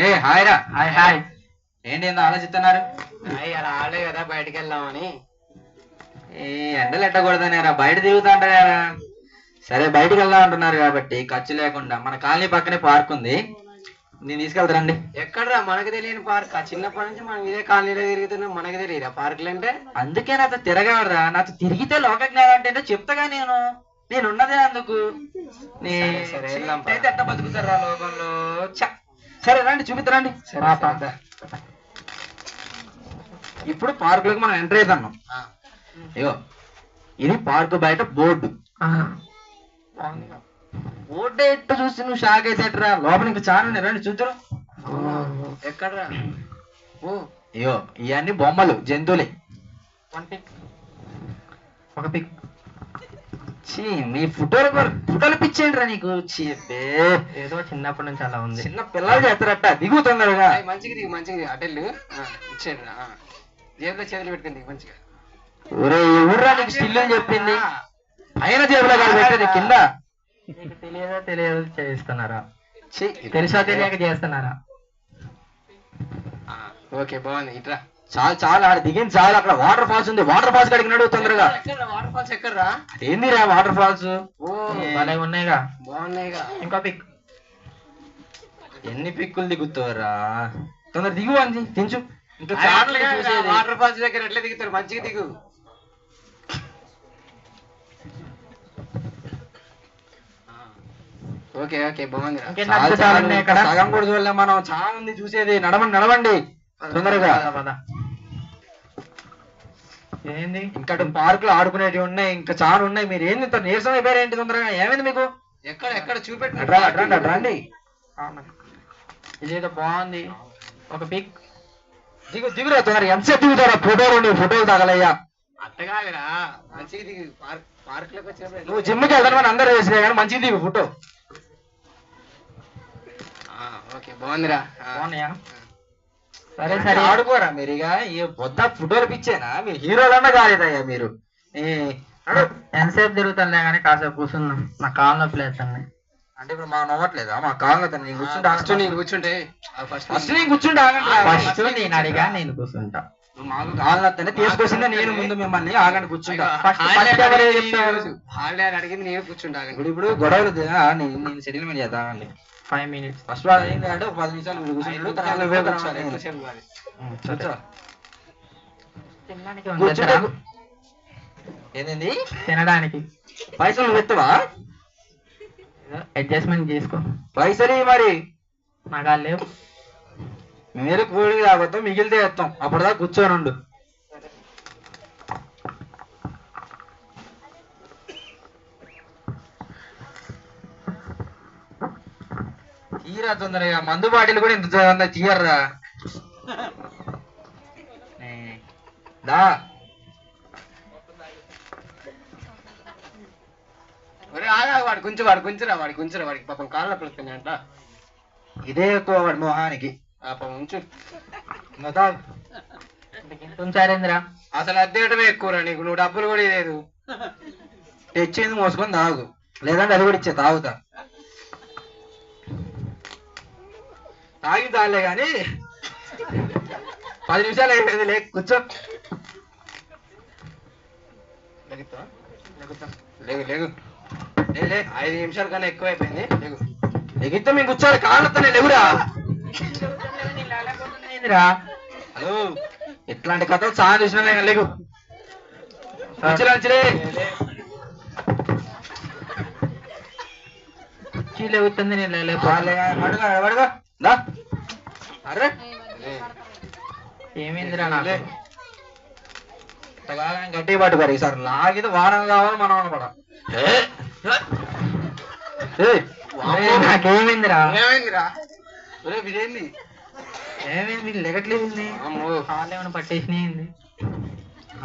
ఏ hi రా. Hi hi. ఏంటి ఏందో ఆలోచిస్తున్నారు? అలా ఆడే కదా బయటికి వెళ్దామని. ఈ ఎండలు ఎట్టకూడదనే రా, బయట తిరుగుతుంటారా. సరే బయటికి వెళ్దాం అంటున్నారు కాబట్టి ఖర్చు లేకుండా మన కాలనీ పక్కనే పార్క్ ఉంది, నేను తీసుకెళ్తారండి. ఎక్కడరా మనకు తెలియని పార్క్? చిన్నప్పటి నుంచి మనం ఇదే కాలనీలో తిరుగుతున్నాం, మనకు తెలియదా పార్కులు అంటే? అందుకే నాతో తిరగలరా, నాతో తిరిగితే లోక జ్ఞానం అంటే చెప్తాగా. నేనున్నదే అందుకు. అయితే ఎట్ట బతుకుతారా లోకంలో. సరే రండి చూపిద్దరండి. ఇప్పుడు పార్కులకు మనం ఎంటర్ అవుతున్నాం. ఇగో ఇది పార్కు బయట బోర్డు. బోర్డు ఎట్టు చూసి నువ్వు షాక్ అయితే ఎట్టరా, లోపల ఇంకా చాలా రండి చూద్దరు. ఎక్కడరా? ఇగో ఇవన్నీ బొమ్మలు, జంతువులే. ఒక పిక్. మీ ఫోటోలు పిచ్చేంట్రా నీకు. ఏదో చిన్నప్పటి నుంచి అలా ఉంది. చిన్న పిల్లలు చేస్తారట. దిగు తొందరగా. మంచిగా దిగు, మంచిగా దిగు. అటెళ్ళు ఇచ్చేయండి. జేబులో చేతులు పెట్టుకుంది మంచిగా. ఒరే ఎవరురా నీకు స్టిల్ అని చెప్పింది? అయినా జేబులో కాదు పెట్టేది, కింద. తెలియదు చేస్తున్నారా? తెలుసా తెలియక చేస్తున్నారా? ఓకే బాగుంది. ఇట్రా చాలా ఆడ దిగింది చాలా. అక్కడ వాటర్ ఫాల్స్ ఉంది, వాటర్ ఫాల్స్ అడిగినాడు తొందరగా. వాటర్ ఫాల్స్ ఎక్కడరా? ఏందిరా వాటర్ ఫాల్స్? భలే ఉన్నాయిగా, బాగున్నాయిగా. ఇంకో పిక్. ఎన్ని పిక్కులు దిగుతావురా, తొందర దిగు అంది తించు. ఇంకా వాటర్ ఫాల్స్ దగ్గర ఎట్లా దిగుతారు? మంచిగా దిగు. ఓకే ఓకే బాగుంది. సగం కూడా చూడలే మనం, చాలా ఉంది చూసేది. నడవండి తొందరగా. ఏంది ఇంకా పార్క్ లో ఆడుకునేవి ఉన్నాయి, ఇంకా చాలా ఉన్నాయి. మీరు ఏంది ఇంత నీరసం అయిపోయారు ఏంటి? తొందరగా ఏమైంది మీకు? ఎక్కడ ఎక్కడ చూపెట్టు. రండి. ఇదేదో బాగుంది. ఒక పిక్. దిగురా తొందరగా. ఎంతసేపు దిగుతారా? ఫోటోలు తగలయ్యా. అట్టగాదిరా, మంచిగా దిగు. పార్క్ లోకి వచ్చేప్పుడు నువ్వు జిమ్కి వెళ్తాను అందరూ వేసినా కానీ మంచిగా దిగు ఫోటో. ఓకే బాగుందిరా. బాగున్నాయా? సరే సరే ఆడుకోరా మీరు. ఇక ఈ పొద్దు ఫోటోలు పిచ్చేనా? మీరు హీరోలన్నా కాలేదయ్యా మీరు. ఎంతసేపు తిరుగుతానులే కానీ కాసేపు కూర్చున్నాం, నా కాళ్ళ నొప్పి లేదండి. అంటే ఇప్పుడు మా నవ్వట్లేదా? మా కాళ్ళ కూర్చుంటా. కూర్చుంటే ఫస్ట్ నేను కూర్చుంటా. ఫస్ట్ నేను అడిగా, నేను కూర్చుంటా. మాకు కాళ్ళనే తీసుకొచ్చిందా నేను ముందు మిమ్మల్ని. ఆగండి కూర్చుంటా. హాలిడే అడిగింది నేను కూర్చుంటా. ఇప్పుడు గొడవలు నేను సెటిల్మెంట్ చేద్దామండి. 5 minutes. ఫస్ట్ ఏంటి అంటే 10 నిమిషాలు ఏంది తినడానికి పైసలు పెత్తవా? అడ్జస్ట్మెంట్ చేసుకో. పైసలు మరి నాకు లేవు. మీరు కూడికి తాగుతాం, మిగిలితే వేస్తాం. అప్పటిదాకా కూర్చొని ఉండు. తీరా తొందరగా. మందు బాటిల్ కూడా ఇంత తీయర్రా. దా వాడు గుంచురా వాడికి పాపం కాళ్ళ పిలుస్తున్నాయంట. ఇదే ఎక్కువ వాడి మొహానికి. ఉంచు. ఉంచారేంద్రా? అసలు అద్దెటమే ఎక్కువరా నీకు. నువ్వు డబ్బులు కూడా లేదు. తెచ్చేది మోసుకొని తాగు, లేదంటే అది కూడా ఇచ్చే తాగుతా. తాగి తాగలే కానీ 10 నిమిషాలు అయిపోయింది. కూర్చో. లేగు. 5 నిమిషాల కన్నా ఎక్కువ అయిపోయింది. లెగితే మేము కూర్చోవాలి. కాళ్ళతోనే లేవురా. హలో, ఇట్లాంటి కథలు చాలా చూసిన. లేగు లేగుతుంది. నేను అరే ఏమైందిరా? గట్టి పట్టుకోరు ఈసారి. లాగితే వారం కావాలి మనం అనపడ. నాకేమైందిరా? ఇదేంది? ఏమైంది? లెగట్లేదు. కాళ్ళు ఏమైనా పట్టేసినాయింది.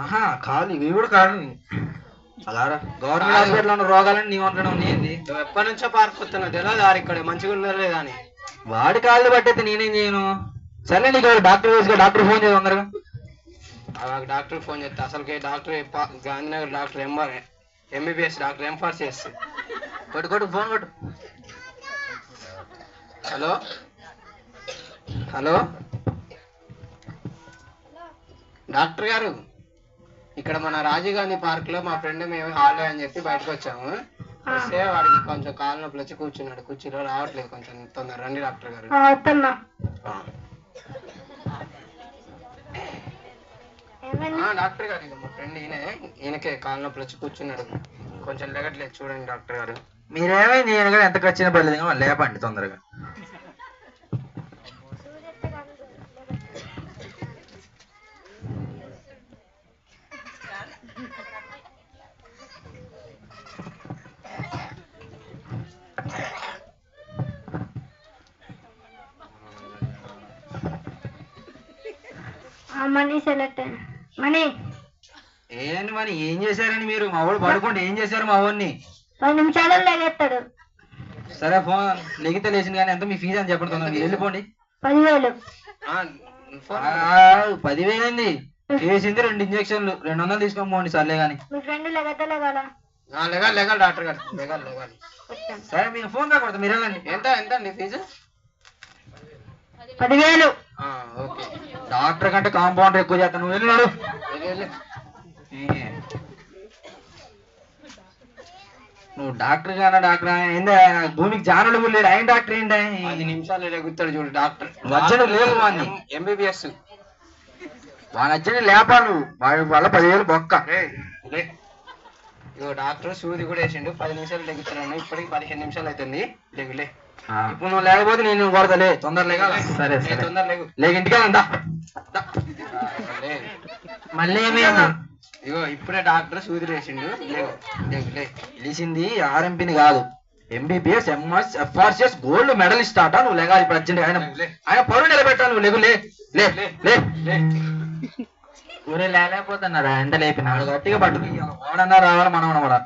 ఆహా కాదు, ఇవి కూడా కాదు. అలారా గవర్నమెంట్ హాస్పిటల్ ఉన్న రోగాలని నీ వంటడం ఏంది? ఎప్పటి నుంచో పార్క్ వస్తున్నావు తెలియదు. ఇక్కడ మంచిగా ఉన్నారు లేదా అని. వాడి కాళ్ళు పట్టయితే నేనేం చేయను. సరే నీకు డాక్టర్ వేసుకో. డాక్టర్ ఫోన్ చేయ తొందరగా. డాక్టర్ ఫోన్ చేస్తా. అసలుకి doctor Gandhinagar doctor MBBS doctor M.Pharc. కొట్టు ఫోన్ కొట్టు. హలో హలో డాక్టర్ గారు, ఇక్కడ మన రాజీవ్ గాంధీ పార్క్ లో మా ఫ్రెండ్ మేము హాలిడే అని చెప్పి బయటకు వచ్చాము. వస్తే వాడికి కొంచెం కాలు నొప్పులు వచ్చి కూర్చున్నాడు, కుర్చీలో రావట్లేదు, కొంచెం తొందర రండి డాక్టర్ గారు. డాక్టర్ గారు, ఇక మా ఫ్రెండ్ ఈయనకే కాలు నొప్పులు వచ్చి కూర్చున్నాడు, కొంచెం లెగట్లేదు, చూడండి డాక్టర్ గారు. మీరేమైంది? ఈయన కూడా ఎంత ఖర్చిన పర్లేదు, లేపండి తొందరగా. మనీ సెలెక్ట్ మనీ ఏంటి మరి ఏం చేశారని మీరు? మా వాడు పడుకోండి, ఏం చేశారు మా వాడిని? 10 నిమిషాల్లో లేగేస్తాడు. సరే ఫోన్ లెగితే లేచింది కానీ ఎంత మీ ఫీజు అని చెప్పండి, మీరు వెళ్ళిపోండి. 10,000. 10,000 అయింది, చేసింది 2 ఇంజక్షన్లు, 200 తీసుకొని పోండి సర్లే కానీ. మీ ఫ్రెండ్ లేగల లెగాలి లెగాలి డాక్టర్ గారు, లెగాలి లెగాలి. సరే మీకు ఫోన్ కాకూడదు, మీరు వెళ్ళండి. ఎంత ఎంత అండి ఫీజు? 10,000. ఓకే. డాక్టర్ కంటే కాంపౌండర్ ఎక్కువ చేస్తాను, నువ్వు వెళ్ళినాడు. నువ్వు డాక్టర్ గానా? డాక్టర్ ఏందా భూమికి జానులు లేడు, ఆయన డాక్టర్ ఏంటి? 10 నిమిషాలు ఎగుతాడు చూడు డాక్టర్. వచ్చాడు లేవు వాడిని, ఎంబీబీఎస్ వాడు వచ్చాడు లేపాలు, వాడి వల్ల 10,000 బొక్క. ఇగో డాక్టర్ సూది కూడా వేసిండు, 10 నిమిషాలు లెగుతున్నాను, ఇప్పటికి 15 నిమిషాలు అవుతుంది, లెగులే. ఇప్పుడు నువ్వు లేకపోతే నేను కొడతలే, తొందర లేక. సరే సరే తొందర లేగు, లేక ఇంటికి వెళ్దా. మళ్ళీ ఏమైంది? ఇగో ఇప్పుడే డాక్టర్ సూది వేసిండు, లేవు లెగులే. లేచింది ఆర్ఎంపీని కాదు, MBBS MS FRCS gold medalist ఆట. నువ్వు లేగాలి ఇప్పుడు అర్జెంట్, ఆయన పరువు నిలబెట్టాలి, నువ్వు లెగు, లే లే లే లే. ఊరే లేకపోతున్నారా? ఎంత లేపినాడు గట్టిగా పట్టుకు, వాడన్నా రావాలి, మనం కూడా.